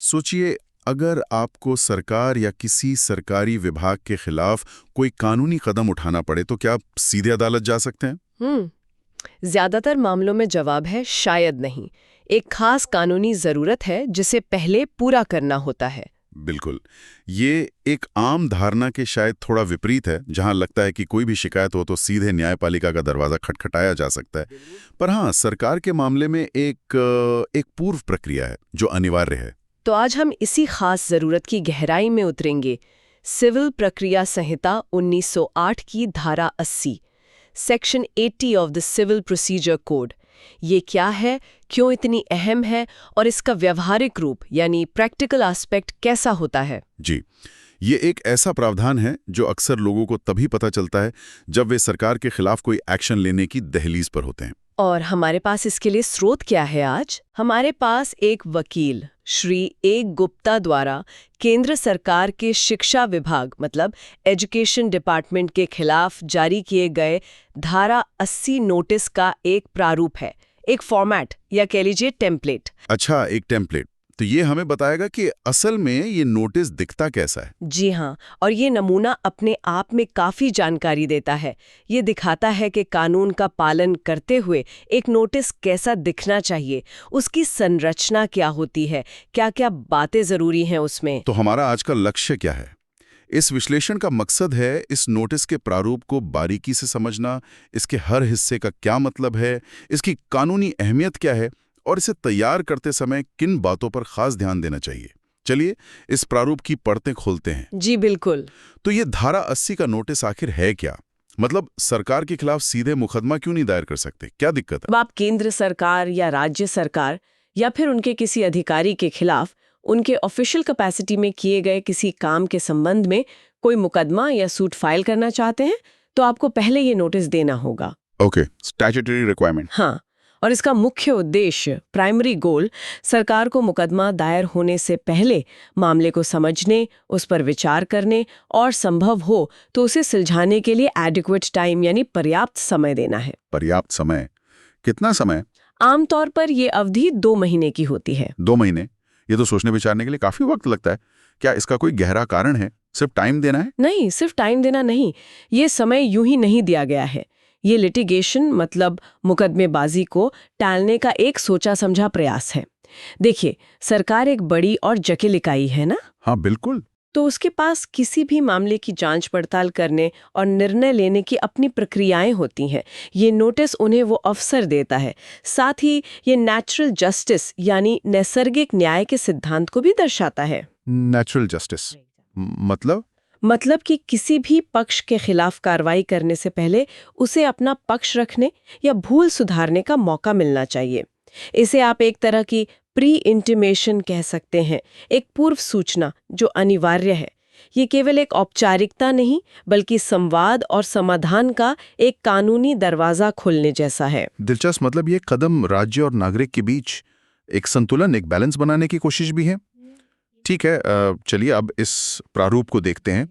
सोचिए, अगर आपको सरकार या किसी सरकारी विभाग के खिलाफ कोई कानूनी कदम उठाना पड़े तो क्या आप सीधे अदालत जा सकते हैं? ज्यादातर मामलों में जवाब है शायद नहीं। एक खास कानूनी जरूरत है जिसे पहले पूरा करना होता है। बिल्कुल। ये एक आम धारणा के शायद थोड़ा विपरीत है, जहां लगता है कि कोई भी शिकायत हो तो सीधे न्यायपालिका का दरवाजा खटखटाया जा सकता है। पर हाँ, सरकार के मामले में एक पूर्व प्रक्रिया है जो अनिवार्य है। तो आज हम इसी खास जरूरत की गहराई में उतरेंगे। सिविल प्रक्रिया संहिता 1908 की धारा 80, section 80 of the civil procedure code. ये क्या है, क्यों इतनी अहम है और इसका व्यवहारिक रूप यानी प्रैक्टिकल एस्पेक्ट कैसा होता है? जी, ये एक ऐसा प्रावधान है जो अक्सर लोगों को तभी पता चलता है जब वे सरकार के खिलाफ कोई एक्शन लेने की दहलीज पर होते हैं। और हमारे पास इसके लिए स्रोत क्या है आज? हमारे पास एक वकील श्री ए गुप्ता द्वारा केंद्र सरकार के शिक्षा विभाग मतलब एजुकेशन डिपार्टमेंट के खिलाफ जारी किए गए धारा 80 नोटिस का एक प्रारूप है, एक फॉर्मेट या कह लीजिए टेम्पलेट। अच्छा, एक टेम्पलेट। तो ये हमें बताएगा कि असल में ये नोटिस दिखता कैसा है। जी हाँ, और ये नमूना अपने आप में काफी जानकारी देता है। ये दिखाता है कि कानून का पालन करते हुए एक नोटिस कैसा दिखना चाहिए, उसकी संरचना क्या होती है, क्या-क्या बातें जरूरी हैं उसमें। तो हमारा आज का लक्ष्य क्या है? इस विश्लेषण का मकसद है इस नोटिस के प्रारूप को बारीकी से समझना, इसके हर हिस्से का क्या मतलब है, इसकी कानूनी अहमियत क्या है और इसे तैयार करते समय किन बातों पर खास ध्यान देना चाहिए। चलिए इस प्रारूप की परतें खोलते हैं। जी बिल्कुल। तो ये धारा 80 का नोटिस आखिर है क्या? मतलब सरकार के खिलाफ सीधे मुकदमा क्यों नहीं दायर कर सकते? क्या दिक्कत है? अब आप केंद्र सरकार या राज्य सरकार या फिर उनके किसी अधिकारी के खिलाफ उनके ऑफिशियल कैपेसिटी में किए गए किसी काम के संबंध में कोई मुकदमा या सूट फाइल करना चाहते हैं तो आपको पहले ये नोटिस देना होगा। Okay, statutory requirement. हाँ, और इसका मुख्य उद्देश्य, प्राइमरी गोल, सरकार को मुकदमा दायर होने से पहले मामले को समझने, उस पर विचार करने और संभव हो तो उसे सुलझाने के लिए एडिक्वेट टाइम यानी पर्याप्त समय देना है। पर्याप्त समय? कितना समय? आमतौर पर ये अवधि 2 महीने की होती है। 2 महीने? ये तो सोचने विचारने के लिए काफी वक्त लगता है। क्या इसका कोई गहरा कारण है? सिर्फ टाइम देना है? नहीं, सिर्फ टाइम देना नहीं, ये समय यूं ही नहीं दिया गया है। ये लिटिगेशन मतलब मुकदमेबाजी को टालने का एक सोचा समझा प्रयास है। देखिए, सरकार एक बड़ी और जटिल इकाई है ना? हाँ बिल्कुल। तो उसके पास किसी भी मामले की जांच पड़ताल करने और निर्णय लेने की अपनी प्रक्रियाएं होती हैं। ये नोटिस उन्हें वो अवसर देता है। साथ ही ये नेचुरल जस्टिस यानी नैसर्गिक न्याय के सिद्धांत को भी दर्शाता है। नेचुरल जस्टिस मतलब कि किसी भी पक्ष के खिलाफ कार्रवाई करने से पहले उसे अपना पक्ष रखने या भूल सुधारने का मौका मिलना चाहिए। इसे आप एक तरह की प्री इंटिमेशन कह सकते हैं, एक पूर्व सूचना जो अनिवार्य है। ये केवल एक औपचारिकता नहीं बल्कि संवाद और समाधान का एक कानूनी दरवाजा खोलने जैसा है। दिलचस्प। मतलब ये कदम राज्य और नागरिक के बीच एक संतुलन, एक बैलेंस बनाने की कोशिश भी है। ठीक है, चलिए अब इस प्रारूप को देखते हैं।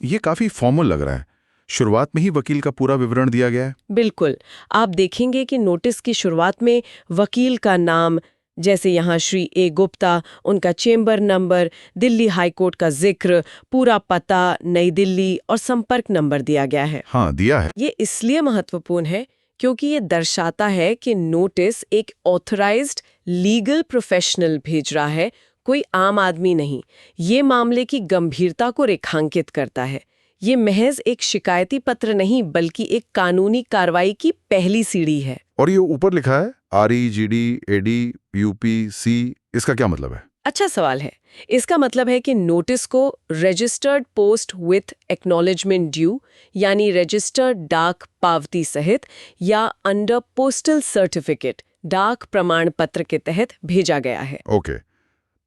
ये काफी फॉर्मल लग रहा है। शुरुआत में ही वकील का पूरा विवरण दिया गया है। बिल्कुल, आप देखेंगे कि नोटिस की शुरुआत में वकील का नाम, जैसे यहाँ श्री ए गुप्ता, उनका चेंबर नंबर, दिल्ली हाईकोर्ट का जिक्र, पूरा पता, नई दिल्ली और संपर्क नंबर दिया गया है। हाँ, दिया है। ये इसलिए महत्वपूर्ण है क्योंकि ये दर्शाता है कि नोटिस एक ऑथराइज्ड लीगल प्रोफेशनल भेज रहा है, कोई आम आदमी नहीं। ये मामले की गंभीरता को रेखांकित करता है। ये महज एक शिकायती पत्र नहीं बल्कि एक कानूनी कार्रवाई की पहली सीढ़ी है। और ये ऊपर लिखा है REGD AD UPC, इसका क्या मतलब है? अच्छा सवाल है। इसका मतलब है कि नोटिस को registered post with acknowledgement due यानी रजिस्टर्ड डाक पावती सहित या अंडर पोस्टल सर्टिफिकेट डाक प्रमाण पत्र के तहत भेजा गया है। ओके,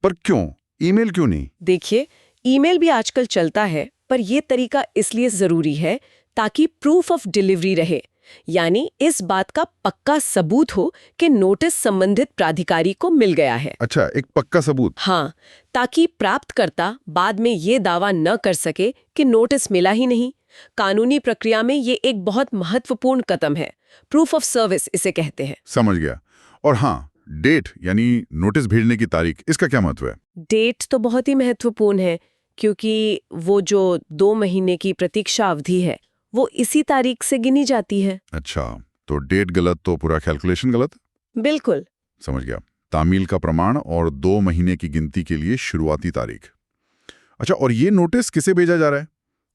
पर क्यों ईमेल क्यों नहीं? देखिए, ईमेल भी आजकल चलता है, पर यह तरीका इसलिए जरूरी है ताकि प्रूफ ऑफ डिलीवरी रहे, यानी इस बात का पक्का सबूत हो कि नोटिस संबंधित प्राधिकारी को मिल गया है। अच्छा, एक पक्का सबूत। हाँ, ताकि प्राप्तकर्ता बाद में ये दावा न कर सके कि नोटिस मिला ही नहीं। कानूनी प्रक्रिया में ये एक बहुत महत्वपूर्ण कदम है। प्रूफ ऑफ सर्विस इसे कहते हैं। समझ गया। और हाँ, डेट यानी नोटिस भेजने की तारीख, इसका क्या महत्व है? डेट तो बहुत ही महत्वपूर्ण है, क्योंकि वो जो 2 महीने की प्रतीक्षा अवधि है वो इसी तारीख से गिनी जाती है। अच्छा, तो डेट गलत तो पूरा कैलकुलेशन गलत? बिल्कुल। समझ गया। तामील का प्रमाण और 2 महीने की गिनती के लिए शुरुआती तारीख। अच्छा, और ये नोटिस किसे भेजा जा रहा है?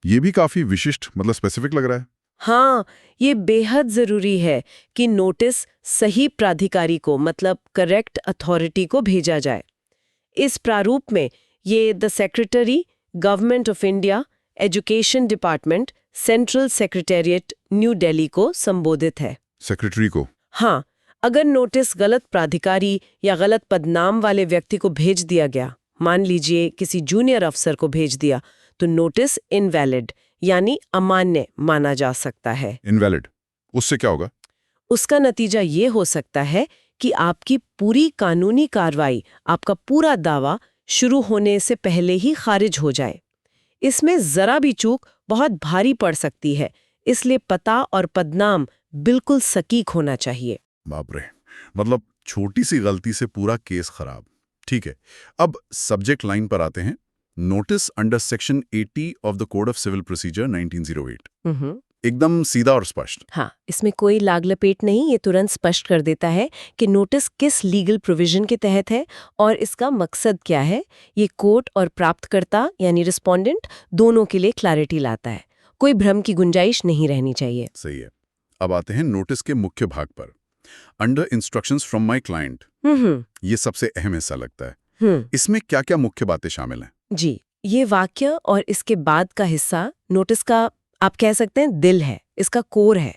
ये भी काफी विशिष्ट, मतलब स्पेसिफिक लग रहा है। हाँ, ये बेहद जरूरी है कि नोटिस सही प्राधिकारी को, मतलब करेक्ट अथॉरिटी को भेजा जाए। इस प्रारूप में ये the secretary, government of India, education department, central secretariat, new Delhi को संबोधित है। सेक्रेटरी को? हाँ, अगर नोटिस गलत प्राधिकारी या गलत पदनाम वाले व्यक्ति को भेज दिया गया, मान लीजिए किसी जूनियर अफसर को भेज दिया, तो नोटिस इनवैलिड यानी अमान्य माना जा सकता है। इनवैलिड? उससे क्या होगा? उसका नतीजा ये हो सकता है कि आपकी पूरी कानूनी कार्रवाई, आपका पूरा दावा शुरू होने से पहले ही खारिज हो जाए। इसमें जरा भी चूक बहुत भारी पड़ सकती है, इसलिए पता और पदनाम बिल्कुल सटीक होना चाहिए। बाप रे, मतलब छोटी सी गलती से पूरा केस खराब। ठीक है, अब सब्जेक्ट लाइन पर आते हैं। Notice under section 80 of the code of civil procedure 1908। एकदम सीधा और स्पष्ट। हाँ, इसमें कोई लाग लपेट नहीं, ये तुरंत स्पष्ट कर देता है कि नोटिस किस लीगल प्रोविजन के तहत है और इसका मकसद क्या है। ये कोर्ट और प्राप्तकर्ता यानी रिस्पोंडेंट दोनों के लिए क्लैरिटी लाता है। कोई भ्रम की गुंजाइश नहीं रहनी चाहिए। सही है। अब आते हैं नोटिस के मुख्य भाग पर। Under instructions from my client, ये सबसे अहम हिस्सा लगता है। इसमें क्या क्या मुख्य बातें शामिल हैं? जी, ये वाक्य और इसके बाद का हिस्सा नोटिस का, आप कह सकते हैं, दिल है, इसका कोर है।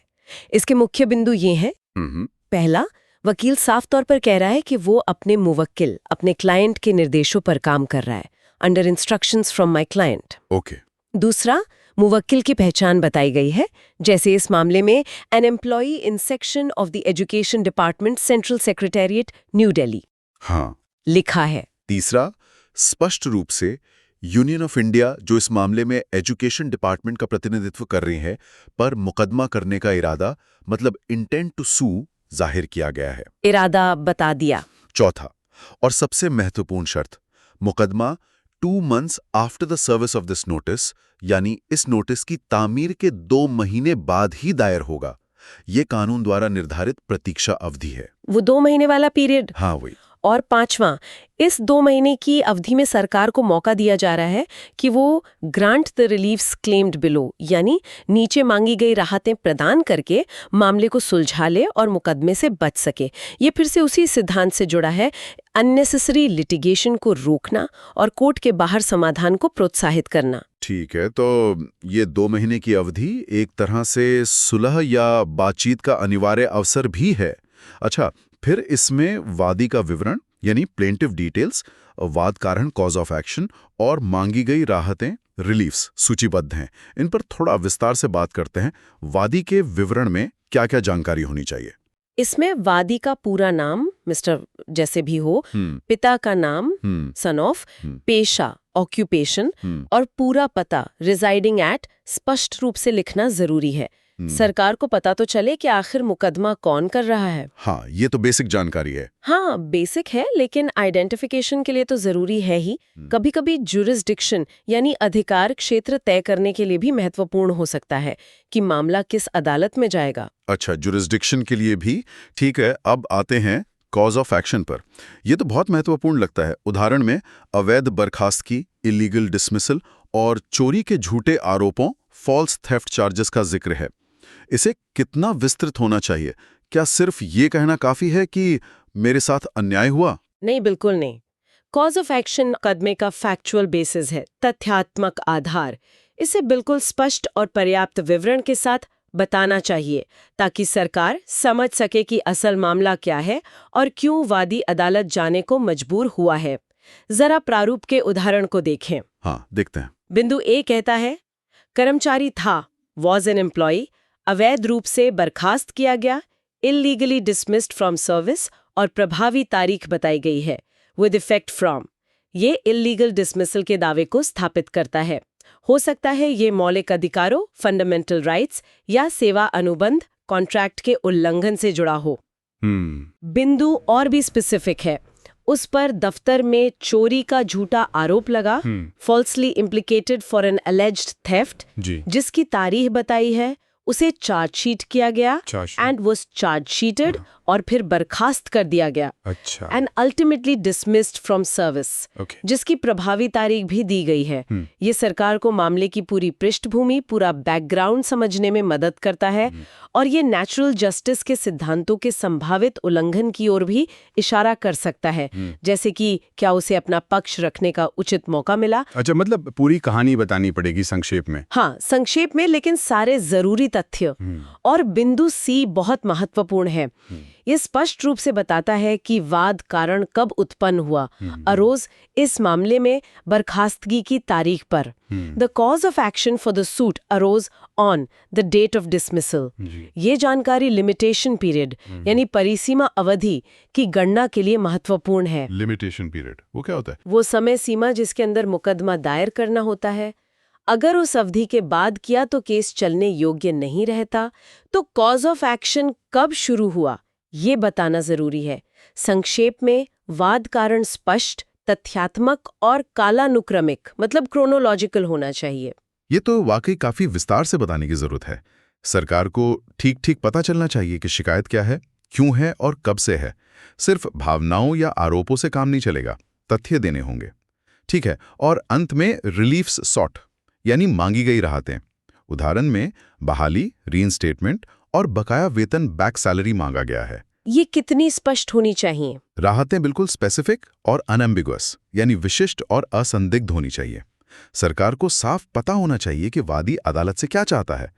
इसके मुख्य बिंदु ये हैं। पहला, वकील साफ तौर पर कह रहा है कि वो अपने मुवक्किल, अपने क्लाइंट के निर्देशों पर काम कर रहा है, under instructions from my client. Okay. दूसरा, मुवक्किल की पहचान बताई गई है, जैसे इस मामले में an employee in section of the education department, central secretariat, new Delhi, हाँ, लिखा है। तीसरा, स्पष्ट रूप से यूनियन ऑफ इंडिया, जो इस मामले में एजुकेशन डिपार्टमेंट का प्रतिनिधित्व कर रही है, पर मुकदमा करने का इरादा, मतलब इंटेंट टू सू, जाहिर किया गया है। इरादा बता दिया। चौथा और सबसे महत्वपूर्ण शर्त, मुकदमा 2 months after the service of this notice, यानी इस नोटिस की तामीर के 2 महीने बाद ही दायर होगा। ये कानून द्वारा निर्धारित प्रतीक्षा अवधि है। वो 2 महीने वाला पीरियड। हाँ, वही। और पांचवां, इस 2 महीने की अवधि में सरकार को मौका दिया जा रहा है कि वो grant the reliefs claimed below, यानी नीचे मांगी गई राहतें प्रदान करके मामले को सुलझा ले और मुकदमे से बच सके। ये फिर से उसी सिद्धांत से जुड़ा है, अननेसेसरी लिटिगेशन को रोकना और कोर्ट के बाहर समाधान को प्रोत्साहित करना। ठीक है, तो ये 2 महीने की अवधि एक तरह से सुलह या बातचीत का अनिवार्य अवसर भी है। अच्छा, फिर इसमें वादी का विवरण यानी प्लेंटिव डिटेल्स, वाद कारण कॉज ऑफ एक्शन और मांगी गई राहतें रिलीफ्स सूचीबद्ध हैं। इन पर थोड़ा विस्तार से बात करते हैं। वादी के विवरण में क्या-क्या जानकारी होनी चाहिए? इसमें वादी का पूरा नाम, मिस्टर जैसे भी हो, पिता का नाम, सन ऑफ, पेशा, ऑक्यूपेशन, और पूरा पता, रिजाइडिंग एट, स्पष्ट रूप से लिखना जरूरी है। सरकार को पता तो चले कि आखिर मुकदमा कौन कर रहा है। हाँ, ये तो बेसिक जानकारी है। हाँ, बेसिक है, लेकिन आइडेंटिफिकेशन के लिए तो जरूरी है ही। कभी-कभी जुरिस्डिक्शन यानी अधिकार क्षेत्र तय करने के लिए भी महत्वपूर्ण हो सकता है कि मामला किस अदालत में जाएगा। अच्छा, जुरिस्डिक्शन के लिए भी। ठीक है, अब आते हैं कॉज ऑफ एक्शन पर। यह तो बहुत महत्वपूर्ण लगता है। उदाहरण में अवैध बर्खास्तगी, इलीगल डिसमिसल और चोरी के झूठे आरोपों, फॉल्स थेफ्ट चार्जेस का जिक्र है। इसे कितना विस्तृत होना चाहिए? क्या सिर्फ ये कहना काफी है कि मेरे साथ अन्याय हुआ? नहीं, बिल्कुल नहीं। कॉज ऑफ एक्शन मुकदमे का फैक्चुअल बेसिस है, तथ्यात्मक आधार। इसे बिल्कुल स्पष्ट और पर्याप्त विवरण के साथ बताना चाहिए ताकि सरकार समझ सके कि असल मामला क्या है और क्यों वादी अदालत जाने को मजबूर हुआ है। जरा प्रारूप के उदाहरण को देखें। हाँ, देखते हैं। बिंदु ए कहता है, कर्मचारी था, वॉज एन एम्प्लॉई, अवैध रूप से बर्खास्त किया गया, इलीगली डिसमिस्ड फ्रॉम सर्विस, और प्रभावी तारीख बताई गई है, विद इफेक्ट फ्रॉम। ये इलीगल डिसमिसल के दावे को स्थापित करता है। हो सकता है ये मौलिक अधिकारों, फंडामेंटल राइट्स या सेवा अनुबंध, कॉन्ट्रैक्ट के उल्लंघन से जुड़ा हो। बिंदु और भी स्पेसिफिक है। उस पर दफ्तर में चोरी का झूठा आरोप लगा, falsely implicated for an alleged theft, जिसकी तारीख बताई है, उसे चार्जशीट किया गया एंड वाज चार्जशीटेड और फिर बर्खास्त कर दिया गया and ultimately dismissed from service, जिसकी प्रभावी तारीख भी दी गई है। ये सरकार को मामले की पूरी पृष्ठभूमि, पूरा बैकग्राउंड समझने में मदद करता है और ये नेचुरल जस्टिस के सिद्धांतों के संभावित उल्लंघन की ओर भी इशारा कर सकता है, जैसे कि क्या उसे अपना पक्ष रखने का उचित मौका मिला। अच्छा, मतलब पूरी कहानी बतानी पड़ेगी संक्षेप में। हाँ, संक्षेप में, लेकिन सारे जरूरी तथ्य। और बिंदु सी बहुत महत्वपूर्ण है। ये स्पष्ट रूप से बताता है कि वाद कारण कब उत्पन्न हुआ, अरोज इस मामले में बर्खास्तगी की तारीख पर। The cause of action for the suit arose on the date of dismissal. ये जानकारी लिमिटेशन पीरियड यानी परिसीमा अवधि की गणना के लिए महत्वपूर्ण है। लिमिटेशन पीरियड वो क्या होता है? वो समय सीमा जिसके अंदर मुकदमा दायर करना होता है। अगर उस अवधि के बाद किया तो केस चलने योग्य नहीं रहता। तो कॉज ऑफ एक्शन कब शुरू हुआ ये बताना जरूरी है। संक्षेप में, वाद कारण स्पष्ट, तथ्यात्मक और कालानुक्रमिक, मतलब क्रोनोलॉजिकल होना चाहिए। ये तो वाकई काफी विस्तार से बताने की जरूरत है। सरकार को ठीक ठीक पता चलना चाहिए कि शिकायत क्या है, क्यों है और कब से है। सिर्फ भावनाओं या आरोपों से काम नहीं चलेगा, तथ्य देने होंगे। ठीक है, और अंत में रिलीफ्स सॉट यानी मांगी गई राहतें। उदाहरण में बहाली, रीइंस्टेटमेंट और बकाया वेतन बैक सैलरी मांगा गया है। ये कितनी स्पष्ट होनी चाहिए? राहतें बिल्कुल स्पेसिफिक और अनएम्बिगुअस यानी विशिष्ट और असंदिग्ध होनी चाहिए। सरकार को साफ पता होना चाहिए कि वादी अदालत से क्या चाहता है।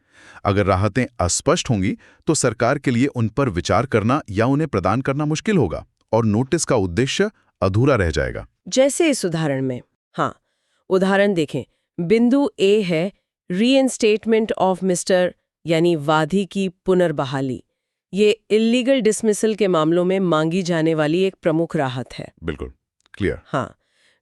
अगर राहतें अस्पष्ट होंगी तो सरकार के लिए उन पर विचार करना या उन्हें प्रदान करना मुश्किल होगा और नोटिस का उद्देश्य अधूरा रह जाएगा। जैसे इस उदाहरण में। हाँ, उदाहरण देखें। बिंदु ए है रीइंस्टेटमेंट ऑफ मिस्टर यानी वादी की पुनर्बहाली। ये इल्लीगल डिसमिसल के मामलों में मांगी जाने वाली एक प्रमुख राहत है। बिल्कुल क्लियर। हाँ।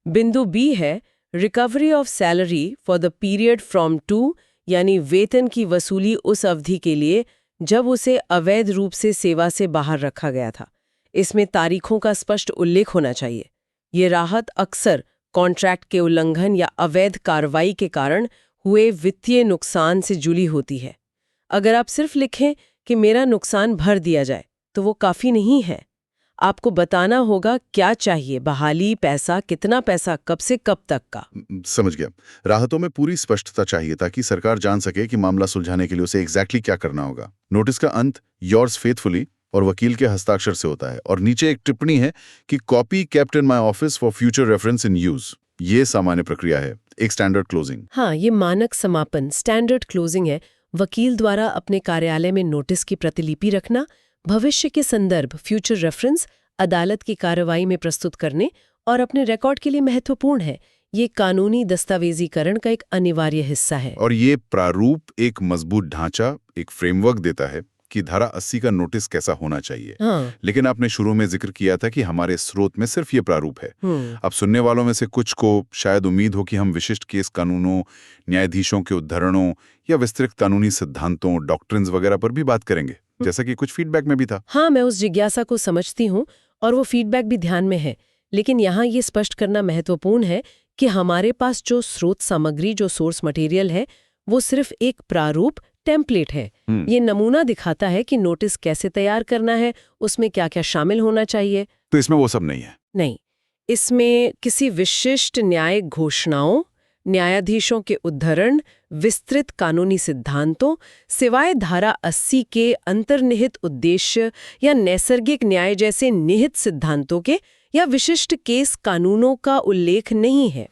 बिंदु बी है recovery of salary for the period from to यानी वेतन की वसूली उस अवधि के लिए जब उसे अवैध रूप से सेवा से बाहर रखा गया था। इसमें तारीखों का स्पष्ट उल्लेख होना चाहिए। ये राहत अक्सर कॉन्ट्रैक्ट के उल्लंघन या अवैध कार्रवाई के कारण हुए वित्तीय नुकसान से जुड़ी होती है। अगर आप सिर्फ लिखें कि मेरा नुकसान भर दिया जाए तो वो काफी नहीं है। आपको बताना होगा क्या चाहिए, बहाली, पैसा, कितना पैसा, कब से कब तक का। समझ गया। राहतों में पूरी स्पष्टता चाहिए ताकि सरकार जान सके कि मामला सुलझाने के लिए उसे एग्जैक्टली क्या करना होगा। नोटिस का अंत योर्स फेथफुली और वकील के हस्ताक्षर से होता है और नीचे एक टिप्पणी है कि copy kept in my office for future reference in use. ये सामान्य प्रक्रिया है, एक स्टैंडर्ड क्लोजिंग। हाँ, ये मानक समापन स्टैंडर्ड क्लोजिंग है। वकील द्वारा अपने कार्यालय में नोटिस की प्रतिलिपि रखना, भविष्य के संदर्भ फ्यूचर रेफरेंस अदालत की कार्रवाई में प्रस्तुत करने और अपने रिकॉर्ड के लिए महत्वपूर्ण है। ये कानूनी दस्तावेजीकरण का एक अनिवार्य हिस्सा है। और ये प्रारूप एक मजबूत ढांचा, एक फ्रेमवर्क देता है कि धारा 80 का नोटिस कैसा होना चाहिए। हाँ। लेकिन आपने शुरू में जिक्र किया था कि हमारे स्रोत में सिर्फ ये प्रारूप है। अब सुनने वालों में से कुछ को शायद उम्मीद हो कि हम विशिष्ट केस कानूनों, न्यायाधीशों के उद्धरणों या विस्तृत कानूनी सिद्धांतों, डॉक्ट्रिन्स वगैरह पर भी बात करेंगे, जैसा कि कुछ फीडबैक में भी था। हाँ, मैं उस जिज्ञासा को समझती हूँ और वो फीडबैक भी ध्यान में है। लेकिन यहाँ ये स्पष्ट करना महत्वपूर्ण है कि हमारे पास जो स्रोत सामग्री, जो सोर्स मटेरियल है, वो सिर्फ एक प्रारूप टेम्पलेट है। ये नमूना दिखाता है कि नोटिस कैसे तैयार करना है, उसमें क्या क्या शामिल होना चाहिए। तो इसमें वो सब नहीं है? नहीं, इसमें किसी विशिष्ट न्यायिक घोषणाओं, न्यायाधीशों के उद्धरण, विस्तृत कानूनी सिद्धांतों, सिवाय धारा 80 के अंतर्निहित उद्देश्य या नैसर्गिक न्याय जैसे निहित सिद्धांतों के या विशिष्ट केस कानूनों का उल्लेख नहीं है।